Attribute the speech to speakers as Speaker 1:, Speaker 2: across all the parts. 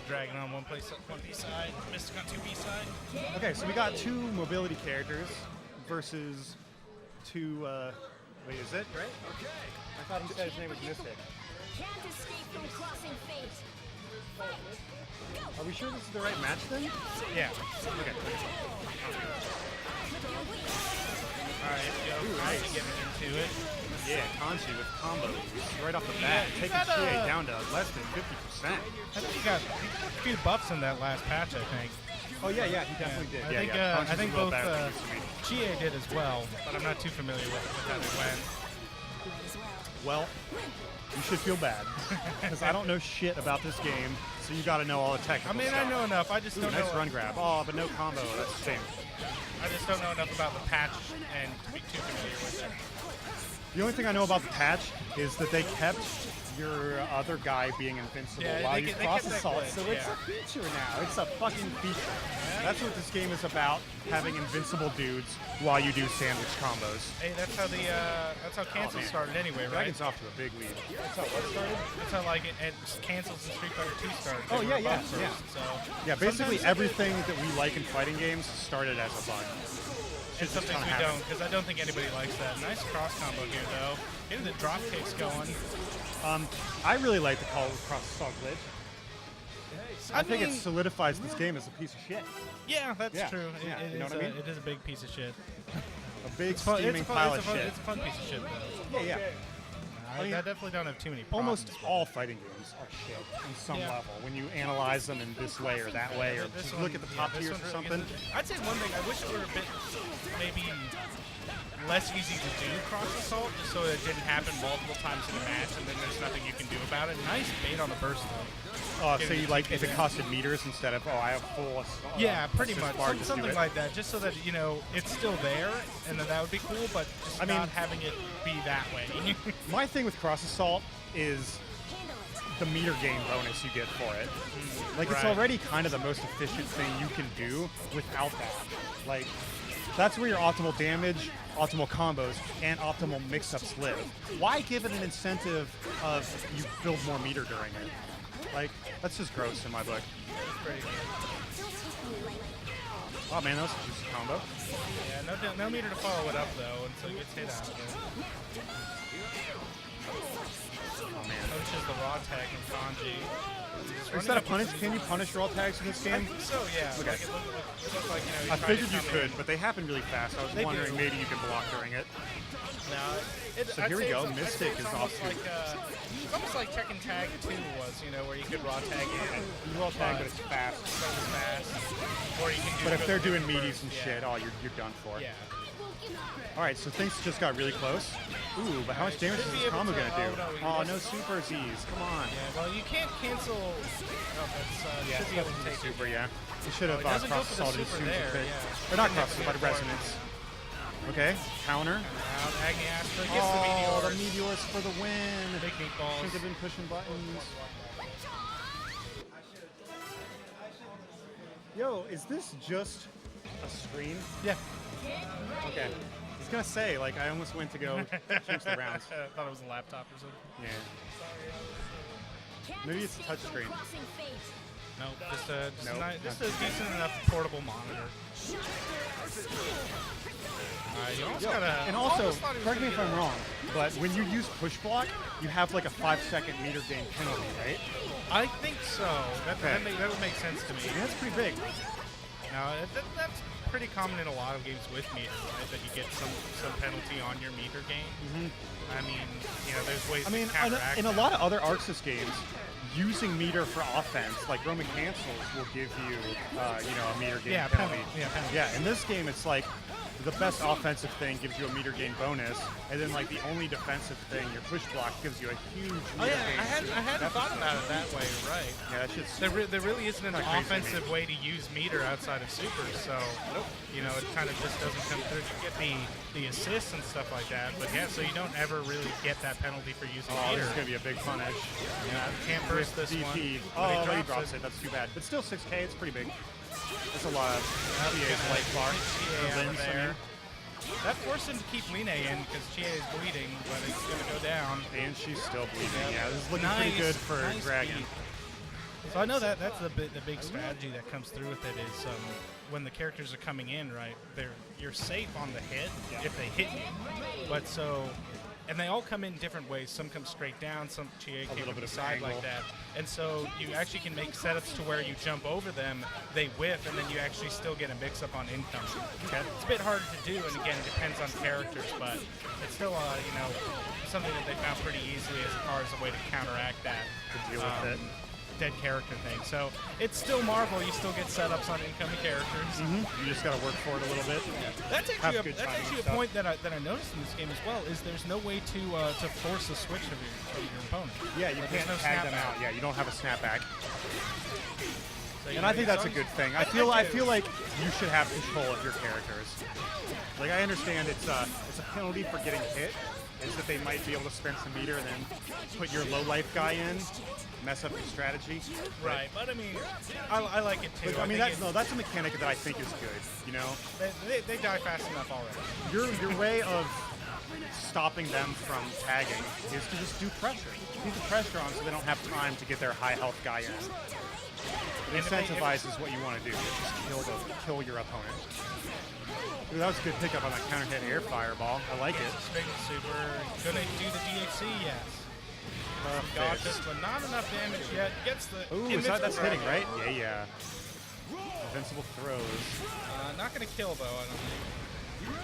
Speaker 1: Dragon on one B side, Mystic on 2B side.
Speaker 2: Okay, so we got 2 mobility characters versus 2. Wait, is it right? I thought he said his name was Mystic.
Speaker 3: Can't escape from crossing fate.
Speaker 2: Are we sure this is the right match then?
Speaker 1: Yeah.
Speaker 2: Okay.
Speaker 1: Alright, nice. Getting into it.
Speaker 2: Yeah, Kanji with combos right off the bat, taking TA down to less than 50%.
Speaker 1: I think he got a few buffs in that last patch, I think.
Speaker 2: Oh yeah, he definitely did.
Speaker 1: I think both Chie did as well, but I'm not too familiar with how they went.
Speaker 2: Well, you should feel bad, because I don't know shit about this game, so you got to know all the technical stuff.
Speaker 1: I know enough. I just don't know.
Speaker 2: Nice run grab. Oh, but no combo. That's a shame.
Speaker 1: I just don't know enough about the patch and to be too familiar with it.
Speaker 2: The only thing I know about the patch is that they kept your other guy being invincible while you cross assault, so it's a feature now. It's a fucking feature. That's what this game is about, having invincible dudes while you do sandwich combos.
Speaker 1: Hey, that's how cancel started anyway, right?
Speaker 2: Dragon's off to a big lead. That's how what started?
Speaker 1: That's how like it cancels in Street Fighter 2 started.
Speaker 2: Oh yeah.
Speaker 1: So
Speaker 2: yeah, basically everything that we like in fighting games started as a bug.
Speaker 1: And some things we don't, because I don't think anybody likes that. Nice cross combo here, though. Getting the drop kicks going.
Speaker 2: I really like the call cross assault glitch. I think it solidifies this game as a piece of shit.
Speaker 1: Yeah, that's true.
Speaker 2: You know what I mean?
Speaker 1: It is a big piece of shit.
Speaker 2: A big steaming pile of shit.
Speaker 1: It's a fun piece of shit, though.
Speaker 2: Yeah.
Speaker 1: I definitely don't have too many problems.
Speaker 2: Almost all fighting games are shit on some level when you analyze them in this way or that way, or just look at the top tiers or something.
Speaker 1: I'd say one thing, I wish it were a bit maybe less easy to do cross assault, just so it didn't happen multiple times in a match and then there's nothing you can do about it. Nice bait on the burst though. So
Speaker 2: you like if it costed meters instead of I have full
Speaker 1: yeah, pretty much. Something
Speaker 2: it.
Speaker 1: like that, just so that it's still there, and then that would be cool, but just not having it be that way.
Speaker 2: My thing with cross assault is the meter gain bonus you get for it. Like it's already kind of the most efficient thing you can do without that. Like that's where your optimal damage, optimal combos, and optimal mix-ups live. Why give it an incentive of you build more meter during it? Like, that's just gross in my book. Oh man, that was a juicy combo.
Speaker 1: Yeah, no meter to follow it up though, and so he gets hit out of it.
Speaker 2: Oh man.
Speaker 1: Notices the raw tag from Kanji.
Speaker 2: Is that a punish? Can you punish raw tags in this game?
Speaker 1: I think so, yeah.
Speaker 2: Okay.
Speaker 1: Like it looked like,
Speaker 2: I figured you could, but they happen really fast. I was wondering maybe you could block during it.
Speaker 1: No,
Speaker 2: so here we go. Mystic is off.
Speaker 1: It's almost like Tekken Tag 2 was, where you could raw tag in.
Speaker 2: You raw tag, but it's fast.
Speaker 1: Or you can do
Speaker 2: but if they're doing meaties and shit, you're done for.
Speaker 1: Yeah.
Speaker 2: All right, so things just got really close. Ooh, but how much damage is this combo gonna do? Oh, no super Z's. Come on.
Speaker 1: Yeah, well, you can't cancel. Oh, that's should be able to take
Speaker 2: super. Yeah, you should have cross assaulted as soon as it fit. Or not cross assault, but resonance. Okay, counter.
Speaker 1: Oh,
Speaker 2: the meteors for the win.
Speaker 1: Big meatballs.
Speaker 2: Should have been pushing buttons. Yo, is this just a screen?
Speaker 1: Yeah.
Speaker 2: Okay. I was gonna say, like, I almost went to go change the rounds.
Speaker 1: I thought it was a laptop or something.
Speaker 2: Yeah. Maybe it's a touch screen.
Speaker 1: No, just a decent enough portable monitor.
Speaker 2: And also, correct me if I'm wrong, but when you use push block, you have like a 5-second meter gain penalty, right?
Speaker 1: I think so. That would make sense to me.
Speaker 2: Yeah, that's pretty big.
Speaker 1: Now, that's pretty common in a lot of games with meter, right? That you get some penalty on your meter gain. I mean, there's ways to counteract
Speaker 2: in a lot of other Arxis games, using meter for offense, like Roman cancels, will give you, a meter gain penalty.
Speaker 1: Penalty.
Speaker 2: Yeah, in this game, it's like the best offensive thing gives you a meter gain bonus, and then like the only defensive thing, your push block, gives you a huge meter gain.
Speaker 1: I hadn't thought about it that way, right?
Speaker 2: Yeah, that's just...
Speaker 1: There really isn't an offensive way to use meter outside of super, so it kind of just doesn't come through. You get the assists and stuff like that, but yeah, so you don't ever really get that penalty for using meter.
Speaker 2: This is gonna be a big punish.
Speaker 1: Can't burst this
Speaker 2: DP.
Speaker 1: one.
Speaker 2: Oh, he drops it. That's too bad. But still 6K. It's pretty big. That's a lot of TA's light bar.
Speaker 1: There. That forced him to keep Line in because Chie is bleeding, but it's going to go down.
Speaker 2: And she's still bleeding. Yeah, this is looking pretty good for Dragon.
Speaker 1: So I know that that's the big strategy that comes through with it is when the characters are coming in, right? You're safe on the hit if they hit you, but and they all come in different ways. Some come straight down, some came from the side like that, and so you actually can make setups to where you jump over them, they whiff, and then you actually still get a mix-up on income. Okay. It's a bit harder to do, and again, it depends on characters, but it's still something that they found pretty easily as far as a way to counteract that.
Speaker 2: To deal with it.
Speaker 1: Dead character thing. So it's still Marvel. You still get setups on incoming characters.
Speaker 2: You just got to work for it a little bit.
Speaker 1: That's actually a point that I noticed in this game as well. Is there's no way to force a switch of your opponent.
Speaker 2: Yeah, you can't tag them out. Yeah, you don't have a snapback.
Speaker 1: So,
Speaker 2: and I think that's a good thing. I feel like you should have control of your characters. Like I understand it's a penalty for getting hit. Is that they might be able to spend some meter and then put your low life guy in, mess up your strategy.
Speaker 1: Right, but I mean, I like it too.
Speaker 2: But, I mean, that's a mechanic that I think is good. You know,
Speaker 1: they die fast enough already.
Speaker 2: Your way of stopping them from tagging is to just do pressure. Keep the pressure on so they don't have time to get their high health guy in. It incentivizes what you want to do. Just kill your opponent. Ooh, that was a good pickup on that counter hit air fireball. I like it.
Speaker 1: Big super. Gonna do the DHC, yes. Got this, but not enough damage yet. Gets the.
Speaker 2: Ooh, that's hitting, right? Yeah. Invincible throws.
Speaker 1: Not gonna kill though. I don't think.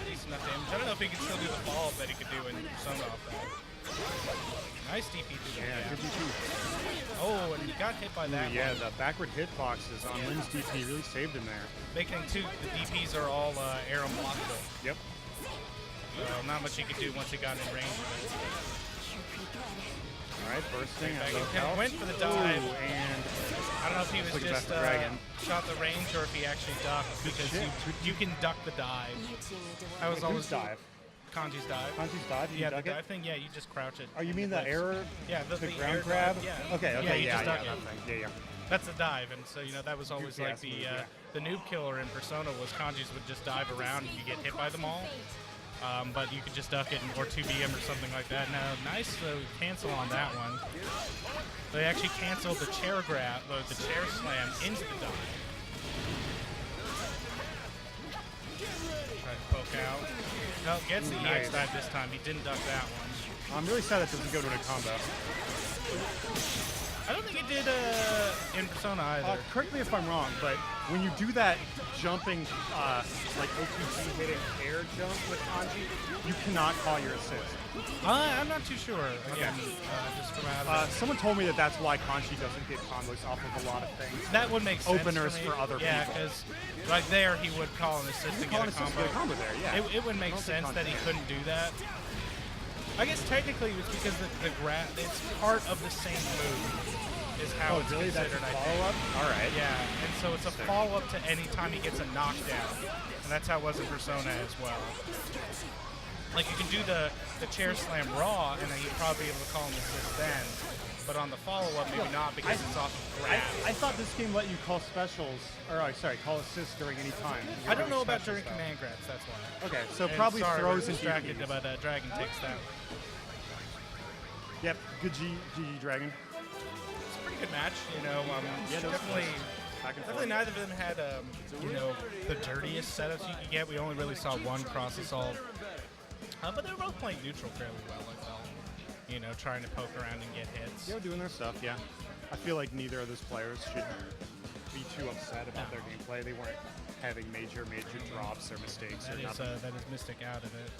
Speaker 1: Decent enough damage. I don't know if he can still do the follow-up that he could do in Persona off that. Nice DP through there.
Speaker 2: Yeah, good DP.
Speaker 1: Oh, and he got hit by that.
Speaker 2: Yeah, the backward hitboxes on Lynn's DP really saved him there.
Speaker 1: Big thing too, the DPs are all air unblockable.
Speaker 2: Yep.
Speaker 1: Not much he could do once he got in range of it.
Speaker 2: All right, bursting.
Speaker 1: Went for the dive,
Speaker 2: and
Speaker 1: I don't know if he was just shot the range or if he actually ducked, because you can duck the dive. I was always
Speaker 2: dive.
Speaker 1: Kanji's dive.
Speaker 2: Kanji's dive?
Speaker 1: Yeah, the dive thing, yeah, you just crouch it.
Speaker 2: Oh, you mean the error?
Speaker 1: Yeah, the
Speaker 2: ground grab?
Speaker 1: Yeah.
Speaker 2: Okay,
Speaker 1: yeah, you just duck it.
Speaker 2: Yeah.
Speaker 1: That's the dive, and so, that was always like the noob killer in Persona was Kanji's would just dive around and you get hit by them all. But you could just duck it or 2BM or something like that. Now, nice cancel on that one. They actually canceled the chair grab, the chair slam into the dive. Try to poke out. No, gets the EX dive this time. He didn't duck that one.
Speaker 2: I'm really sad that doesn't go to a combo.
Speaker 1: I don't think it did in Persona either.
Speaker 2: Correct me if I'm wrong, but when you do that jumping, like OPG hitting air jump with Kanji, you cannot call your assist.
Speaker 1: I'm not too sure. Again, just from out of
Speaker 2: someone told me that that's why Kanji doesn't get combos off of a lot of things.
Speaker 1: That would make sense.
Speaker 2: Openers for other people.
Speaker 1: Yeah, because right there he would call an assist to get a combo.
Speaker 2: There, yeah.
Speaker 1: It would make sense that he couldn't do that. I guess technically it was because the grab, it's part of the same move. Is how it's
Speaker 2: really?
Speaker 1: considered,
Speaker 2: That's a follow-up? All right.
Speaker 1: Yeah, and so it's a follow-up to any time he gets a knockdown. And that's how it was in Persona as well. Like, you can do the chair slam raw, and then you'd probably be able to call an assist then. But on the follow-up, maybe not, because it's off of grab.
Speaker 2: I thought this game let you call specials, or call assists during any time.
Speaker 1: I don't know about during command grabs, that's why.
Speaker 2: Okay, so
Speaker 1: and
Speaker 2: probably
Speaker 1: sorry,
Speaker 2: throws
Speaker 1: we're
Speaker 2: and
Speaker 1: distracted by that Dragon takes that.
Speaker 2: Yep, good GG Dragon.
Speaker 1: Good match, definitely neither of them had, the dirtiest setups you could get. We only really saw one cross assault, but they were both playing neutral fairly well, I felt. Trying to poke around and get hits.
Speaker 2: Yeah, doing their stuff, yeah. I feel like neither of those players should be too upset about their gameplay. They weren't having major drops or mistakes or nothing.
Speaker 1: That is Mystic out of it.